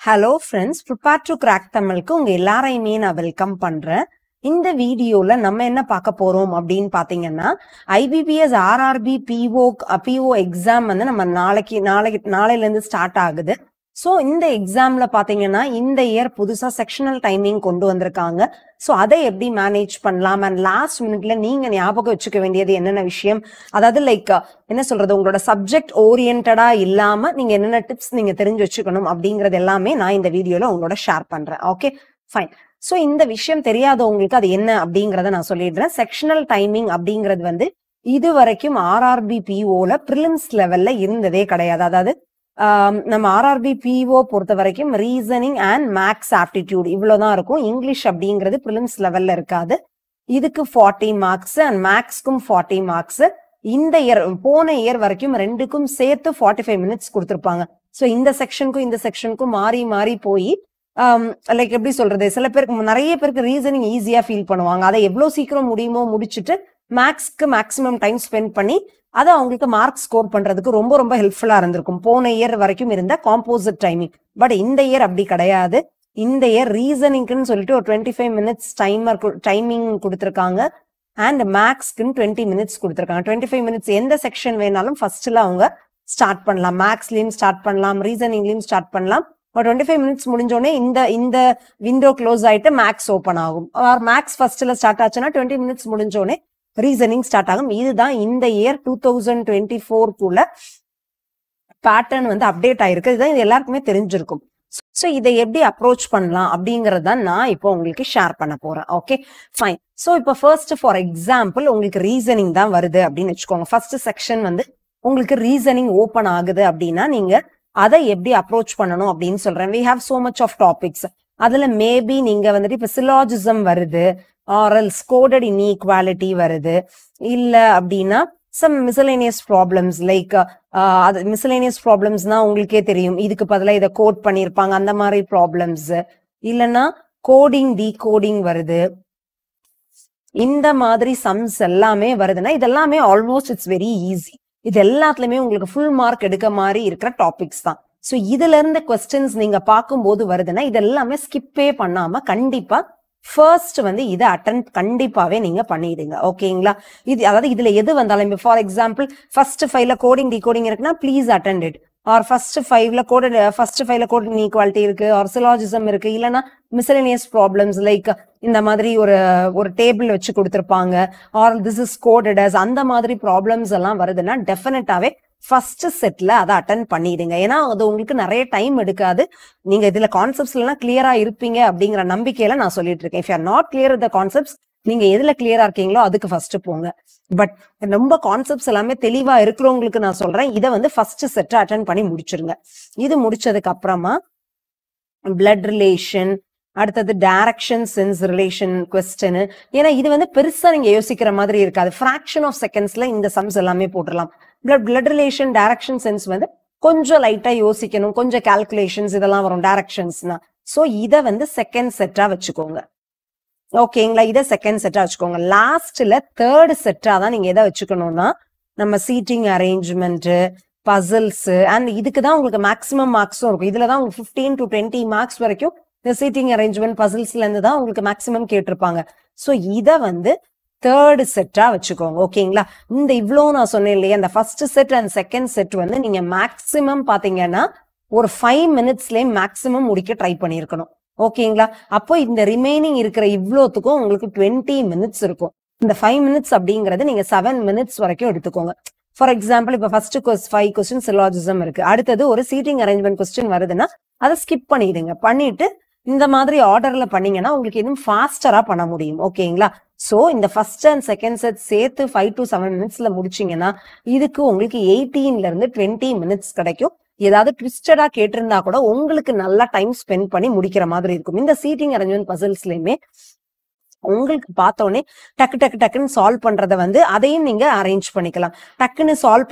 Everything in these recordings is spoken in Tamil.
Hello friends, prepare to crack தமிழுக்கு உங்க எல்லாரையுமே நான் வெல்கம் பண்றேன். இந்த வீடியோல நம்ம என்ன பார்க்க போறோம் அப்படின்னு பாத்தீங்கன்னா IBPS RRB PO எக்ஸாம் வந்து நம்ம நாளையில இருந்து ஸ்டார்ட் ஆகுது. ஸோ இந்த எக்ஸாம்ல பாத்தீங்கன்னா இந்த இயர் புதுசா செக்ஷனல் டைமிங் கொண்டு வந்திருக்காங்க. ஸோ அதை எப்படி மேனேஜ் பண்ணலாம் அண்ட் லாஸ்ட் மினிட்ல நீங்க ஞாபகம் வச்சுக்க வேண்டியது என்னென்ன விஷயம், அதாவது லைக் என்ன சொல்றது, உங்களோட சப்ஜெக்ட் ஓரியன்டா இல்லாம நீங்க என்னென்ன டிப்ஸ் நீங்க தெரிஞ்சு வச்சுக்கணும் அப்படிங்கறது எல்லாமே நான் இந்த வீடியோல உங்களோட ஷேர் பண்றேன். Okay fine. ஸோ இந்த விஷயம் தெரியாதவங்களுக்கு அது என்ன அப்படிங்கறத நான் சொல்லிடுறேன். செக்ஷனல் டைமிங் அப்படிங்கிறது வந்து இது வரைக்கும் RRB POல ப்ரிலிம்ஸ் லெவல்ல இருந்ததே கிடையாது. அதாவது நம்ம RRB PO பொறுத்த வரைக்கும் ரீசனிங் அண்ட் மேக்ஸ் ஆப்டிடியூட் இவ்வளவுதான் இருக்கும். இங்கிலீஷ் அப்படிங்கிறது ப்ரிலிம்ஸ் லெவல்ல இருக்காது. இதுக்கு 40 மார்க்ஸ் அண்ட் மேக்ஸ்க்கும் 40 மார்க்ஸ். இந்த இயர் போன இயர் வரைக்கும் ரெண்டுக்கும் சேர்த்து 45 மினிட்ஸ் கொடுத்துருப்பாங்க. ஸோ இந்த செக்ஷனுக்கும் மாறி மாறி போய் லைக் எப்படி சொல்றது, சில பேருக்கு நிறைய பேருக்கு ரீசனிங் ஈஸியா ஃபீல் பண்ணுவாங்க. அதை எவ்வளவு சீக்கிரம் முடியுமோ முடிச்சுட்டு மேக்ஸ்க்கு மேக்ஸிமம் டைம் ஸ்பெண்ட் பண்ணி அதை அவங்களுக்கு மார்க் ஸ்கோர் பண்றதுக்கு ரொம்ப ரொம்ப ஹெல்ப்ஃபுல்லா இருந்திருக்கும் போன இயர் வரைக்கும் இருந்த காம்போசிட் டைமிங். பட் இந்த இயர் அப்படி கிடையாது. இந்த இயர் ரீசனிங்க்குன்னு சொல்லிட்டு ஒரு 25 மினிட்ஸ் டைமிங் கொடுத்துருக்காங்க அண்ட் மேக்ஸ்க்குன்னு 20 மினிட்ஸ் கொடுத்துருக்காங்க. 25 மினிட்ஸ் எந்த செக்ஷன் வேணாலும் ஃபர்ஸ்ட்ல அவங்க ஸ்டார்ட் பண்ணலாம். மேக்ஸ்லயும் ஸ்டார்ட் பண்ணலாம், ரீசனிங்லயும் ஸ்டார்ட் பண்ணலாம். 25 மினிட்ஸ் முடிஞ்சோடனே இந்த விண்டோ க்ளோஸ் ஆயிட்டு மேக்ஸ் ஓப்பன் ஆகும். மேக்ஸ் ஃபர்ஸ்ட்ல ஸ்டார்ட் ஆச்சுன்னா 20 மினிட்ஸ் முடிஞ்சோடனே ரீசனிங் ஸ்டார்ட் ஆகும். இதுதான் இந்த இயர் 2024 பேட்டர்ன் வந்து அப்டேட் ஆயிருக்கு. இதுதான் இது எல்லாருக்குமே தெரிஞ்சிருக்கும். ஸோ இதை எப்படி அப்ரோச் பண்ணலாம் அப்படிங்கறது தான் நான் இப்போ உங்களுக்கு ஷேர் பண்ண போறேன். Okay fine. ஸோ இப்போ ஃபர்ஸ்ட் ஃபார் எக்ஸாம்பிள் உங்களுக்கு ரீசனிங் தான் வருது அப்படின்னு வச்சுக்கோங்க. ஃபர்ஸ்ட் செக்ஷன் வந்து உங்களுக்கு ரீசனிங் ஓப்பன் ஆகுது அப்படின்னா நீங்க அதை எப்படி அப்ரோச் பண்ணணும் அப்படின்னு சொல்றேன். we have so much of topics. அதுல மேபி நீங்க வந்துட்டு இப்ப சிலாஜிசம் வருது, ஆரல் கோடட் இன்இக்வாலிட்டி வருது, இல்ல அப்படின்னா சம் மிசலேனியஸ் ப்ராப்ளம்ஸ் லைக் அது மிசலேனியஸ் ப்ராப்ளம்ஸ்னா உங்களுக்கே தெரியும், இதுக்கு பதிலாக இதை கோட் பண்ணியிருப்பாங்க, அந்த மாதிரி ப்ராப்ளம்ஸ். இல்லைன்னா கோடிங் டீகோடிங் வருது, இந்த மாதிரி சம்ஸ் எல்லாமே வருதுன்னா இதெல்லாமே ஆல்மோஸ்ட் இட்ஸ் வெரி ஈஸி. இது எல்லாத்துலயுமே உங்களுக்கு ஃபுல் மார்க் எடுக்க மாதிரி இருக்கிற டாபிக்ஸ் தான். ஸோ இதுல இருந்து கொஸ்டின்ஸ் நீங்க பார்க்கும்போது வருதுன்னா இது எல்லாமே ஸ்கிப்பே பண்ணாம கண்டிப்பா ஃபர்ஸ்ட் வந்து இதை அட்டன் கண்டிப்பாவே நீங்க பண்ணிடுங்க. ஓகேங்களா? இது அதாவது இதுல எது வந்தாலும் ஃபார் எக்ஸாம்பிள் ஃபர்ஸ்ட் 5ல கோடிங் டிகோடிங் இருக்குன்னா please attend it. Or first 5ல கோடட் இன்இக்வாலிட்டி இருக்கு, ஆர் சிலாஜிசம் இருக்கு, இல்லைன்னா மிசலேனியஸ் ப்ராப்ளம்ஸ் லைக் இந்த மாதிரி ஒரு டேபிள் வச்சு கொடுத்துருப்பாங்க, or this is coded as, அந்த மாதிரி ப்ராப்ளம்ஸ் எல்லாம் வருதுன்னா டெஃபினட்டாவே ஃபர்ஸ்ட் செட்ல அதை அட்டன் பண்ணிடுங்க. ஏன்னா அது உங்களுக்கு நிறைய டைம் எடுக்காது. நீங்க இதுல கான்செப்ட்ஸ் எல்லாம் கிளியரா இருப்பீங்க அப்படிங்கிற நம்பிக்கையில நான் சொல்லிட்டு இருக்கேன். If you are not clear with the concepts, நீங்க எதுல கிளியரா இருக்கீங்களோ அதுக்கு ஃபர்ஸ்ட் போங்க. பட் ரொம்ப கான்செப்ட்ஸ் எல்லாமே தெளிவா இருக்கிறவங்களுக்கு நான் சொல்றேன், இதை வந்து ஃபர்ஸ்ட் செட்டை அட்டன் பண்ணி முடிச்சிருங்க. இது முடிச்சதுக்கு அப்புறமா பிளட் ரிலேஷன், அடுத்தது டைரக்ஷன் சென்ஸ் ரிலேஷன் கொஸ்டின். ஏன்னா இது வந்து பெருசா நீங்க யோசிக்கிற மாதிரி இருக்காது. ஃபிராக்ஷன் ஆஃப் செகண்ட்ஸ்ல இந்த சம்ஸ் எல்லாமே போட்டுடலாம். பிளட் ரிலேஷன் டைரக்ஷன் சென்ஸ் வந்து கொஞ்சம் லைட்டா யோசிக்கணும், கொஞ்சம் கால்குலேஷன்ஸ் இதெல்லாம் வரும் டைரக்ஷன்ஸ்னா. ஸோ இதை வந்து செகண்ட் செட்டா வச்சுக்கோங்க. ஓகேங்களா? இதை செகண்ட் செட்டா வச்சுக்கோங்க. லாஸ்ட்ல தேர்ட் செட்டா தான் நீங்க எதை வச்சுக்கணும்னா நம்ம சீட்டிங் அரேஞ்ச்மெண்ட், பசில்ஸ் அண்ட் இதுக்கு தான் உங்களுக்கு மேக்ஸிமம் மார்க்ஸும் இருக்கும். இதுலதான் உங்களுக்கு 15 to 20 மார்க்ஸ் வரைக்கும் இந்த சீட்டிங் அரேஞ்ச்மெண்ட் பசில்ஸ்ல இருந்து தான் உங்களுக்கு மேக்ஸிமம் கேட்டிருப்பாங்க. ஸோ இதை வந்து தேர்ட் செட்டா வச்சுக்கோங்க. ஓகேங்களா? இந்த இவ்வளோ நான் சொன்னேன் இல்லையா, இந்த first set and second set வந்து நீங்க மேக்ஸிமம் பாத்தீங்கன்னா ஒரு 5 மினிட்ஸ்லயே மேக்ஸிமம் முடிக்க ட்ரை பண்ணிருக்கணும். ஓகேங்களா? அப்போ இந்த ரிமைனிங் இருக்கிற இவ்வளோத்துக்கும் உங்களுக்கு 20 மினிட்ஸ் இருக்கும். இந்த 5 மினிட்ஸ் அப்படிங்கறது நீங்க 7 மினிட்ஸ் வரைக்கும் எடுத்துக்கோங்க. ஃபார் எக்ஸாம்பிள் இப்ப ஃபர்ஸ்ட் 5 கொஸ்டின் சிலாஜிசம் இருக்கு, அடுத்தது ஒரு சீட்டிங் அரேஞ்ச்மெண்ட் கொஸ்டின் வருதுன்னா அதை ஸ்கிப் பண்ணிடுங்க. பண்ணிட்டு இந்த மாதிரி ஆர்டர்ல பண்ணீங்கன்னா உங்களுக்கு இன்னும் ஃபாஸ்டரா பண்ண முடியும். ஓகேங்களா? சோ இந்த ஃபர்ஸ்ட் அண்ட் செகண்ட் செட் சேர்த்து 5 to 7 மினிட்ஸ்ல முடிச்சீங்கன்னா இதுக்கு உங்களுக்கு 18ல இருந்து 20 மினிட்ஸ் கிடைக்கும். ஏதாவது ட்விஸ்டடா கேட்டிருந்தா கூட உங்களுக்கு நல்லா டைம் ஸ்பெண்ட் பண்ணி முடிக்கிற மாதிரி இருக்கும். இந்த சீட்டிங் அரேஞ்ச்மெண்ட் பசில்ஸ்லயுமே உங்களுக்கு பார்த்தோன்னே டக்குன்னு சால்வ் பண்றத வந்து அதையும் நீங்க அரேஞ்ச் பண்ணிக்கலாம். டக்குன்னு சால்வ்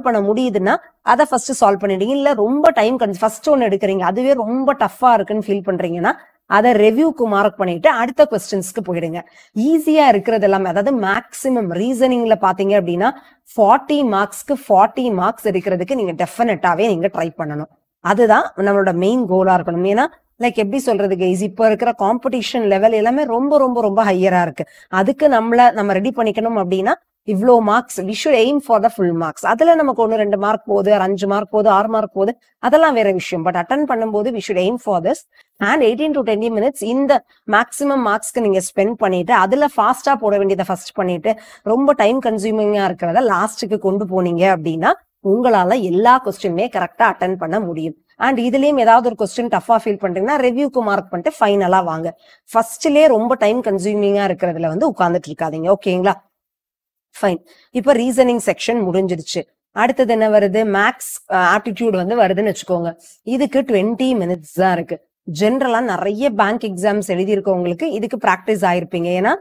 பண்ண முடியுதுன்னா அதை ஃபர்ஸ்ட் சால்வ் பண்ணிடுங்க. இல்ல ரொம்ப டைம் ஃபர்ஸ்ட் ஒன்னு எடுக்கிறீங்க, அதுவே ரொம்ப டஃபா இருக்குன்னு ஃபீல் பண்றீங்கன்னா அதை ரெவ்யூக்கு மார்க் பண்ணிட்டு அடுத்த கொஸ்டின்ஸ்க்கு போயிடுங்க. ஈஸியா இருக்கிறது எல்லாமே, அதாவது மேக்சிமம் ரீசனிங்ல பாத்தீங்க அப்படின்னா 40 மார்க்ஸ்க்கு 40 மார்க்ஸ் எடுக்கிறதுக்கு நீங்க டெஃபினட்டாவே நீங்க ட்ரை பண்ணணும். அதுதான் நம்மளோட மெயின் கோலா இருக்கணும். ஏன்னா லைக் எப்படி சொல்றது கைஸ், இப்போ இருக்கிற காம்படிஷன் லெவல் எல்லாமே ரொம்ப ரொம்ப ரொம்ப ஹையரா இருக்கு. அதுக்கு நம்ம ரெடி பண்ணிக்கணும் அப்படின்னா இவ்வளோ marks we should aim for the full marks. அதுல நமக்கு 1-2 மார்க் போகுது, 5 மார்க் போகுது, 6 மார்க் போகுது, அதெல்லாம் வேற விஷயம். பட் அட்டன் பண்ணும்போது we should aim for this. And 18 to 20 minutes இந்த மேக்ஸிமம் மார்க்ஸ்க்கு நீங்க ஸ்பெண்ட் பண்ணிட்டு அதுல ஃபாஸ்டா போட வேண்டியதை ஃபர்ஸ்ட் பண்ணிட்டு ரொம்ப டைம் கன்சியூமிங்கா இருக்கிறத லாஸ்ட்டுக்கு கொண்டு போனீங்க அப்படின்னா உங்களால எல்லா கொஸ்டினுமே கரெக்டா அட்டன் பண்ண முடியும். அண்ட் இதுலயும் ஏதாவது ஒரு கொஸ்டின் டஃபா ஃபீல் பண்றீங்கன்னா ரிவ்யூக்கு மார்க் பண்ணிட்டு ஃபைனலா வாங்க. ஃபர்ஸ்ட்லயே ரொம்ப டைம் கன்சியூமிங்கா இருக்கிறதுல வந்து உட்கார்ந்துட்டு இருக்காதீங்க. ஓகேங்களா? ஃபைன். இப்ப ரீசனிங் செக்ஷன் முடிஞ்சிருச்சு. அடுத்தது என்ன வருது? மேக்ஸ் ஆப்டிடியூட் வந்து வருதுன்னு வச்சுக்கோங்க. இதுக்கு 20 minutes தான் இருக்கு. ஜென்ரலா நிறைய பேங்க் எக்ஸாம்ஸ் எழுதியிருக்கவங்களுக்கு இதுக்கு ப்ராக்டிஸ் ஆயிருப்பீங்க. ஏன்னா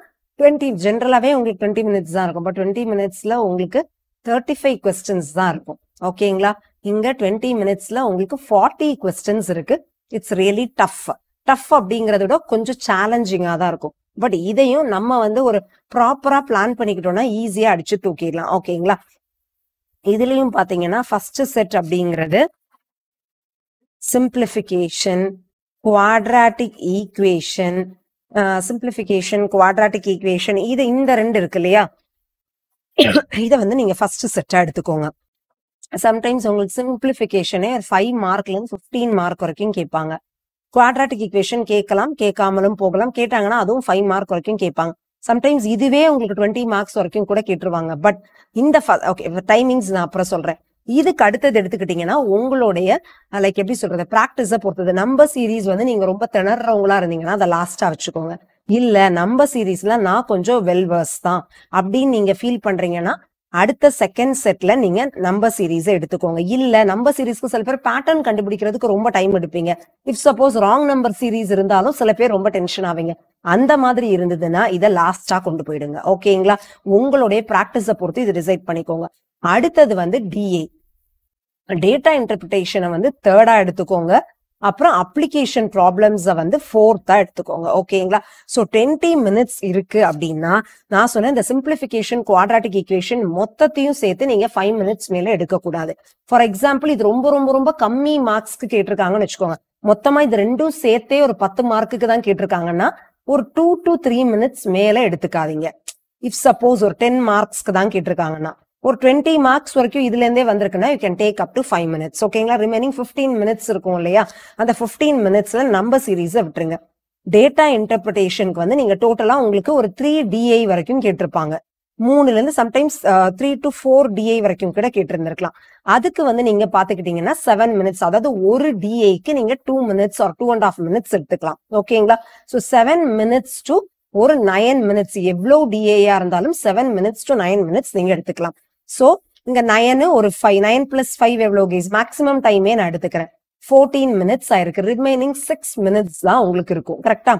ஜென்ரலாவே உங்களுக்கு 20 minutes தான் இருக்கும். பட் 20 minutesல உங்களுக்கு 35 questions தான் இருக்கும். ஓகேங்களா? இங்க 20 minutesல உங்களுக்கு 40 questions இருக்கு. It's really tough. டஃப் அப்படிங்கறத விட கொஞ்சம் சேலஞ்சிங்கா தான் இருக்கும். பட் இதையும் நம்ம வந்து ஒரு ப்ராப்பரா பிளான் பண்ணிக்கிட்டோம்னா ஈஸியா அடிச்சு தூக்கிடலாம். ஓகேங்களா? இதுலயும் பாத்தீங்கன்னா ஃபர்ஸ்ட் செட் அப்படிங்கிறது சிம்பிளிஃபிகேஷன், குவாட்ராட்டிக் ஈக்குவேஷன், இது இந்த 2 இருக்கு இல்லையா? இதை வந்து நீங்க ஃபர்ஸ்ட் செட்டா எடுத்துக்கோங்க. சம்டைம்ஸ் உங்களுக்கு சிம்பிளிஃபிகேஷனே 5 மார்க்ல இருந்து 15 மார்க் வரைக்கும் கேட்பாங்க. குவாட்ராட்டிக் ஈக்குவேஷன் கேட்கலாம், கேட்காமலும் போகலாம். கேட்டாங்கன்னா அதுவும் 5 மார்க் வரைக்கும் கேட்பாங்க. சம்டைம்ஸ் இதுவே உங்களுக்கு 20 மார்க்ஸ் வரைக்கும் கூட கேட்டுருவாங்க. பட் இந்த டைமிங்ஸ் நான் அப்புறம் சொல்றேன். இதுக்கு அடுத்தது எடுத்துக்கிட்டீங்கன்னா உங்களுடைய லைக் எப்படி சொல்றது பிராக்டிஸை பொறுத்தது. நம்பர் சீரீஸ் வந்து நீங்க ரொம்ப திணறவங்களா இருந்தீங்கன்னா அதை லாஸ்டா வச்சுக்கோங்க. இல்ல நம்பர் சீரீஸ்ல நான் கொஞ்சம் வெல்வர்ஸ் தான் அப்படின்னு நீங்க ஃபீல் பண்றீங்கன்னா அடுத்த செகண்ட் செட்ல நீங்க நம்பர் சீரீஸை எடுத்துக்கோங்க. இல்ல நம்பர் சீரீஸ்க்கு சில பேர் பேட்டர்ன் கண்டுபிடிக்கிறதுக்கு ரொம்ப டைம் எடுப்பீங்க. If suppose wrong number series இருந்தாலும் சில பேர் ரொம்ப டென்ஷன் ஆவீங்க. அந்த மாதிரி இருந்ததுன்னா இதை லாஸ்டா கொண்டு போயிடுங்க. ஓகேங்களா? உங்களுடைய பிராக்டிஸை பொறுத்து இது டிசைட் பண்ணிக்கோங்க. அடுத்தது வந்து டிஏ, டேட்டா இன்டர்பிரிட்டேஷனை வந்து 3rd எடுத்துக்கோங்க. அப்புறம் அப்ளிகேஷன் ப்ராப்ளம்ஸை வந்து 4th எடுத்துக்கோங்க. ஓகேங்களா? ஸோ 20 minutes இருக்கு அப்படின்னா நான் சொன்னேன் இந்த சிம்பிளிஃபிகேஷன், குவாட்ராட்டிக் ஈக்குவேஷன் மொத்தத்தையும் சேர்த்து நீங்க 5 minutes மேல எடுக்கக்கூடாது. ஃபார் எக்ஸாம்பிள் இது ரொம்ப ரொம்ப ரொம்ப கம்மி மார்க்ஸ்க்கு கேட்டிருக்காங்கன்னு வச்சுக்கோங்க. மொத்தமா இது ரெண்டும் சேர்த்தே ஒரு 10 மார்க்குக்கு தான் கேட்டிருக்காங்கன்னா ஒரு 2 to 3 minutes மேல எடுத்துக்காதீங்க. இஃப் சப்போஸ் ஒரு 10 மார்க்ஸ்க்கு தான் கேட்டிருக்காங்கன்னா ஒரு 20 மார்க்ஸ் வரைக்கும் இதுல இருந்தே வந்திருக்குன்னா you can take up to 5 minutes. ஓகேங்களா? ரிமைனிங் 15 minutes இருக்கும் இல்லையா? அந்த 15 minutesல நம்பர் சீரீஸை விட்டுருங்க. டேட்டா இன்டர்பிரிட்டேஷனுக்கு வந்து நீங்க டோட்டலா உங்களுக்கு ஒரு 3 DI வரைக்கும் கேட்டிருப்பாங்க. 3ல இருந்து சம்டைம்ஸ் 3 to 4 DI வரைக்கும் கூட கேட்டிருந்திருக்கலாம். அதுக்கு வந்து நீங்க பாத்துக்கிட்டீங்கன்னா 7 minutes, அதாவது ஒரு DIக்கு நீங்க 2 minutes or 2.5 minutes எடுத்துக்கலாம். ஓகேங்களா? ஸோ 7 minutes to ஒரு 9 minutes, எவ்வளவு DIயா இருந்தாலும் 7 minutes to 9 minutes நீங்க எடுத்துக்கலாம். சோ இங்க 9 ஒரு 5, 9 plus 5 எவ்வளவு கேஸ்? மேக்ஸிமம் டைமே நான் எடுத்துக்கிறேன். 14 minutes ஆயிருக்கு. ரிமைனிங் 6 minutes தான் உங்களுக்கு இருக்கும். கரெக்டா?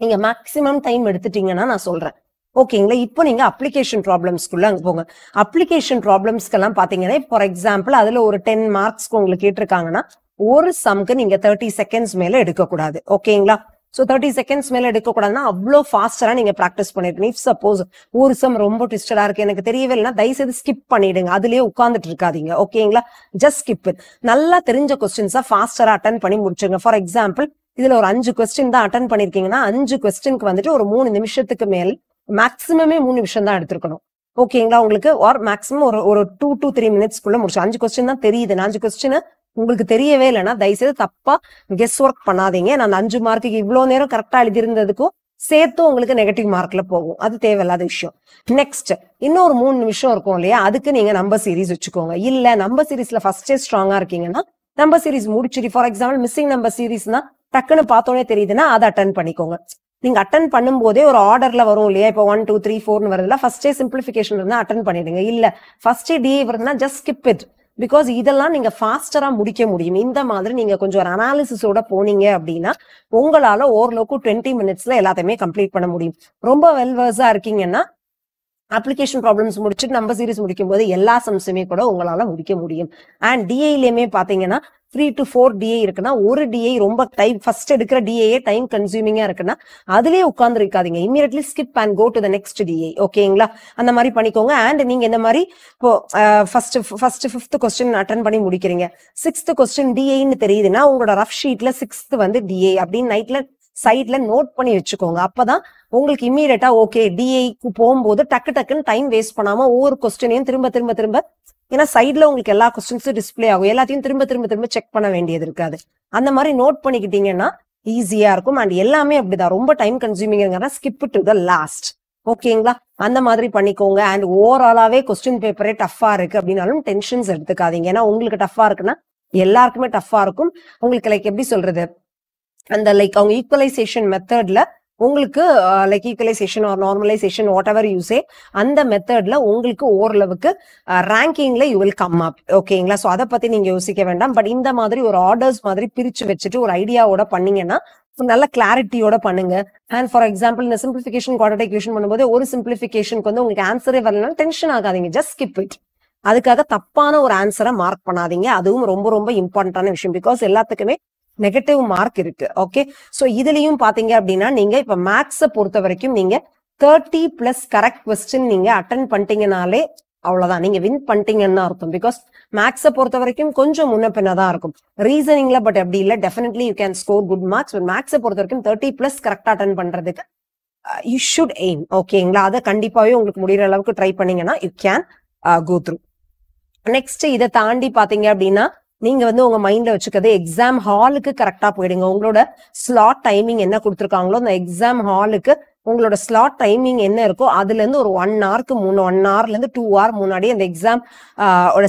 நீங்க மேக்ஸிமம் டைம் எடுத்துட்டீங்கன்னா நான் சொல்றேன். ஓகேங்களா? இப்போ நீங்க அப்ளிகேஷன் ப்ராப்ளம்ஸ்குள்ள அங்க போங்க. அப்ளிகேஷன் ப்ராப்ளம்ஸ்க்கெல்லாம் பாத்தீங்கன்னா ஃபார் எக்ஸாம்பிள் அதுல ஒரு 10 மார்க்ஸ்க்கு உங்களுக்கு கேட்டிருக்காங்கன்னா ஒரு சம்க்கு நீங்க 30 seconds மேல எடுக்கக்கூடாது. ஓகேங்களா? சோ 30 seconds மேல எடுக்கக்கூடாதுன்னா அவ்வளோ ஃபாஸ்டரா நீங்க ப்ராக்டிஸ் பண்ணிருக்கணும். இஃப் சப்போஸ் ஒரு சம் ரொம்ப ட்விஸ்டடா இருக்கு, எனக்கு தெரியவே இல்லைன்னா தயவுசெய்து ஸ்கிப் பண்ணிடுங்க. அதுலயே உட்கார்ந்துட்டு இருக்காதீங்க. ஓகேங்களா? Just skip it. நல்லா தெரிஞ்ச கொஸ்டின்ஸா ஃபாஸ்டரா அட்டன் பண்ணி முடிச்சுங்க. ஃபார் எக்ஸாம்பிள் இதுல ஒரு 5 கொஸ்டின் தான் அட்டன் பண்ணிருக்கீங்கன்னா 5 கொஸ்டினுக்கு வந்துட்டு ஒரு 3 நிமிஷத்துக்கு மேல், மேக்ஸிமமே 3 நிமிஷம் தான் எடுத்திருக்கணும். ஓகேங்களா? உங்களுக்கு ஒரு மேக்ஸிமம் ஒரு 2 to 3 minutesக்குள்ள முடிச்சு. 5 கொஸ்டின் தான் தெரியுது. 5 கொஸ்டின் உங்களுக்கு தெரியவே இல்லைன்னா தயவுசெய்து தப்பா கெஸ் ஒர்க் பண்ணாதீங்க. நான் 5 மார்க்குக்கு இவ்வளவு நேரம் கரெக்டா எழுதிருந்ததுக்கும் சேர்த்து உங்களுக்கு நெகட்டிவ் மார்க்ல போகும். அது தேவையில்லாத விஷயம். நெக்ஸ்ட் இன்னொரு 3 நிமிஷம் இருக்கும் இல்லையா? அதுக்கு நீங்க நம்பர் சீரீஸ் வச்சுக்கோங்க. இல்ல நம்பர் சீரீஸ்ல ஃபர்ஸ்டே ஸ்ட்ராங்கா இருக்கீங்கன்னா நம்பர் சீரீஸ் முடிச்சுட்டு ஃபார் எக்ஸாம்பிள் மிஸ்ஸிங் நம்பர் சீரீஸ்னா டக்குன்னு பார்த்தோன்னே தெரியுதுன்னா அதை அட்டன் பண்ணிக்கோங்க. நீங்க அட்டன் பண்ணும் போதே ஒரு ஆர்டர்ல வரும் இல்லையா? இப்போ 1 2 3 4 வருதுல, ஃபர்ஸ்டே சிம்பிளிஃபிகேஷன் இருந்தா அட்டன் பண்ணிடுங்க. இல்ல ஃபர்ஸ்டே டிஏ வருதுன்னா ஜஸ்ட் ஸ்கிப் இட். பிகாஸ் இதெல்லாம் நீங்க ஃபாஸ்டரா முடிக்க முடியும். இந்த மாதிரி நீங்க கொஞ்சம் ஒரு அனாலிசிஸோட போனீங்க அப்படின்னா உங்களால ஓரளவுக்கு 20 minutesல எல்லாத்தையுமே கம்ப்ளீட் பண்ண முடியும். ரொம்ப வெல்வர்ஸா இருக்கீங்கன்னா அப்ளிகேஷன் ப்ராப்ளம்ஸ் முடிச்சுட்டு நம்பர் சீரிஸ் முடிக்கும் போது எல்லா சம்ஸுமே கூட உங்களால முடிக்க முடியும். அண்ட் டிஐலயுமே பாத்தீங்கன்னா 3 to 4 டிஐ இருக்குன்னா ஒரு டிஐ ரொம்ப டைம் ஃபர்ஸ்ட் எடுக்கிற டிஐயே டைம் கன்சூமிங்கா இருக்குன்னா அதுலயே உட்கார்ந்து இருக்காதீங்க. Immediately skip and go to the next DI. ஓகேங்களா? அந்த மாதிரி பண்ணிக்கோங்க. அண்ட் நீங்க இந்த மாதிரி இப்போ ஃபர்ஸ்ட் 5th கொஸ்டின் அட்டன் பண்ணி முடிக்கிறீங்க, 6th கொஸ்டின் டிஐன்னு தெரியுதுன்னா உங்களோட ரஃப் ஷீட்ல 6th வந்து டிஐ அப்படின்னு நைட்ல சைட்ல நோட் பண்ணி வச்சுக்கோங்க. அப்பதான் உங்களுக்கு இம்மீடியட்டா ஓகே டிஐக்கு போகும்போது டக்கு டக்குன்னு டைம் வேஸ்ட் பண்ணாம ஒவ்வொரு கொஸ்டினையும் திரும்ப ஏன்னா சைட்ல உங்களுக்கு எல்லா கொஸ்டின்ஸும் டிஸ்பிளே ஆகும், எல்லாத்தையும் திரும்ப செக் பண்ண வேண்டியது இருக்காது. அந்த மாதிரி நோட் பண்ணிக்கிட்டீங்கன்னா ஈஸியா இருக்கும். அண்ட் எல்லாமே அப்படிதான், ரொம்ப டைம் கன்சூமிங்கிறதுனால ஸ்கிப் டு த லாஸ்ட். ஓகேங்களா? அந்த மாதிரி பண்ணிக்கோங்க. அண்ட் ஓவராலாவே கொஸ்டின் பேப்பரே டஃபா இருக்கு அப்படின்னாலும் டென்ஷன்ஸ் எடுத்துக்காதீங்க. ஏன்னா உங்களுக்கு டஃபா இருக்குன்னா எல்லாருக்குமே டஃபா இருக்கும். உங்களுக்கு லைக் எப்படி சொல்றது, அந்த லைக் அவங்க ஈக்குவலைசேஷன் மெத்தட்ல உங்களுக்கு like equalisation or normalisation whatever you say அந்த மெத்தட்ல உங்களுக்கு ஓரளவுக்கு ரேங்கிங்ல யூ வில் கம் அப். ஓகேங்களா? ஸோ அதை பத்தி நீங்க யோசிக்க வேண்டாம். பட் இந்த மாதிரி ஒரு ஆர்டர்ஸ் மாதிரி பிரிச்சு வச்சுட்டு ஒரு ஐடியாவோட பண்ணீங்கன்னா நல்ல கிளாரிட்டியோட பண்ணுங்க. அண்ட் ஃபார் எக்ஸாம்பிள் இந்த சிம்பிளிஃபிகேஷன் குவாட்ரேட்டிக் பண்ணும்போது ஒரு சிம்பிளிஃபிகேஷனுக்கு வந்து உங்களுக்கு ஆன்சரே வரலன்னா டென்ஷன் ஆகாதீங்க, ஜஸ்ட் ஸ்கிப் இட். அதுக்காக தப்பான ஒரு ஆன்சரை மார்க் பண்ணாதீங்க. அதுவும் ரொம்ப ரொம்ப இம்பார்ட்டன்டான விஷயம். பிகாஸ் எல்லாத்துக்குமே நெகட்டிவ் மார்க் இருக்கு. ஓகே, சோ இதுலயும் பாத்தீங்க அப்படின்னா நீங்க இப்ப மேக்ஸ பொறுத்த வரைக்கும் நீங்க 30+ கரெக்ட் கொஸ்டின் நீங்க அட்டன் பண்ணிட்டீங்கனாலே அவ்வளவுதான், நீங்க வின் பண்ணிட்டீங்கன்னு அர்த்தம். பிகாஸ் மேக்ஸ பொறுத்த வரைக்கும் கொஞ்சம் முன்ன பின்னதான் இருக்கும் ரீசனிங்ல, பட் அப்படி இல்ல, definitely you can score good marks. But மேக்ஸ பொறுத்த வரைக்கும் 30+ கரெக்டா அட்டன் பண்றதுக்கு யூ ஷுட் எய்ம். ஓகேங்களா? அதை கண்டிப்பாவே உங்களுக்கு முடிகிற அளவுக்கு ட்ரை பண்ணீங்கன்னா you can go through. Next இதை தாண்டி பாத்தீங்க அப்படின்னா நீங்க வந்து உங்க மைண்ட்ல வச்சுக்கிறது எக்ஸாம் ஹாலுக்கு கரெக்டா போயிடுங்க. உங்களோட ஸ்லாட் டைமிங் என்ன கொடுத்துருக்காங்களோ அந்த எக்ஸாம் ஹாலுக்கு உங்களோட ஸ்லாட் டைமிங் என்ன இருக்கோ அதுல இருந்து ஒரு 1 ஹவருக்கு 1 ஹவர்ல இருந்து 2 ஹவர் முன்னாடி அந்த எக்ஸாம்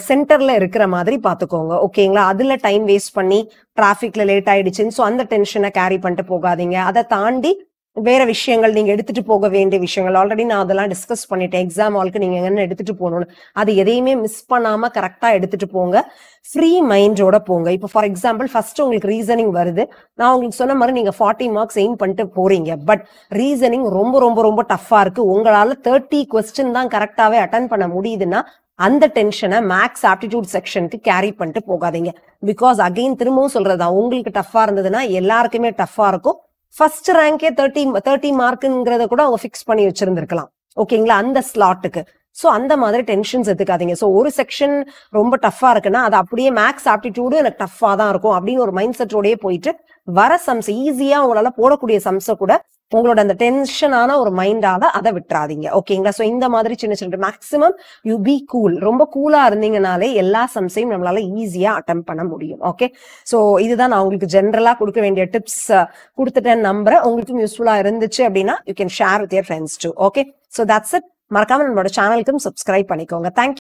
சென்டர்ல இருக்கிற மாதிரி பாத்துக்கோங்க. ஓகேங்களா? அதுல டைம் வேஸ்ட் பண்ணி டிராபிக்ல லேட் ஆயிடுச்சுன்னு ஸோ அந்த டென்ஷனை கேரி பண்ணிட்டு போகாதீங்க. அதை தாண்டி வேற விஷயங்கள் நீங்க எடுத்துட்டு போக வேண்டிய விஷயங்கள் ஆல்ரெடி நான் அதெல்லாம் டிஸ்கஸ் பண்ணிட்டேன். எக்ஸாம் ஹாலுக்கு நீங்க என்ன எடுத்துட்டு போகணும்னு அது எதையுமே மிஸ் பண்ணாம கரெக்டா எடுத்துட்டு போங்க. ஃப்ரீ மைண்டோட போங்க. இப்போ ஃபார் எக்ஸாம்பிள் ஃபர்ஸ்ட் உங்களுக்கு ரீசனிங் வருது, நான் உங்களுக்கு சொன்ன மாதிரி நீங்க 40 மார்க்ஸ் எய்ம் பண்ணிட்டு போறீங்க. பட் ரீசனிங் ரொம்ப ரொம்ப ரொம்ப டஃபா இருக்கு, உங்களால 30 கொஸ்டின் தான் கரெக்டாவே அட்டன் பண்ண முடியுதுன்னா அந்த டென்ஷனை மேக்ஸ் ஆப்டிடியூட் செக்ஷனுக்கு கேரி பண்ணிட்டு போகாதீங்க. பிகாஸ் அகைன் திரும்பவும் சொல்றதா, உங்களுக்கு டஃபா இருந்ததுன்னா எல்லாருக்குமே டஃபா இருக்கும். ஃபர்ஸ்ட் ரேங்கே 30 மார்க்குங்கிறத கூட அவங்க ஃபிக்ஸ் பண்ணி வச்சிருந்திருக்கலாம். ஓகேங்களா? அந்த ஸ்லாட்டுக்கு. சோ அந்த மாதிரி டென்ஷன்ஸ் எடுத்துக்காதீங்க. சோ ஒரு செக்ஷன் ரொம்ப டஃபா இருக்குன்னா அது அப்படியே மேக்ஸ் ஆப்டிடியூடு எனக்கு டஃபா தான் இருக்கும் அப்படின்னு ஒரு மைண்ட் செட்டோடயே போயிட்டு வர சம்ஸ் ஈஸியா உங்களால போடக்கூடிய சம்ஸை கூட உங்களோட அந்த டென்ஷனான ஒரு மைண்டால அதை விட்டுறாதீங்க. ஓகேங்களா? சோ இந்த மாதிரி சின்ன சின்ன மேக்ஸிமம் யூ பி கூல். ரொம்ப கூலா இருந்தீங்கனாலே எல்லா சம்ஸையும் நம்மளால ஈஸியா அட்டம் பண்ண முடியும். ஓகே, சோ இதுதான் நான் உங்களுக்கு ஜென்ரலா கொடுக்க வேண்டிய டிப்ஸ் கொடுத்துட்டேன் நம்புறேன். உங்களுக்கும் யூஸ்ஃபுல்லா இருந்துச்சு அப்படின்னா you can share with your friends too. Okay, so that's it. மறக்காம நம்மளோட சேனலுக்கும் சப்ஸ்கிரைப் பண்ணிக்கோங்க. தேங்க்யூ.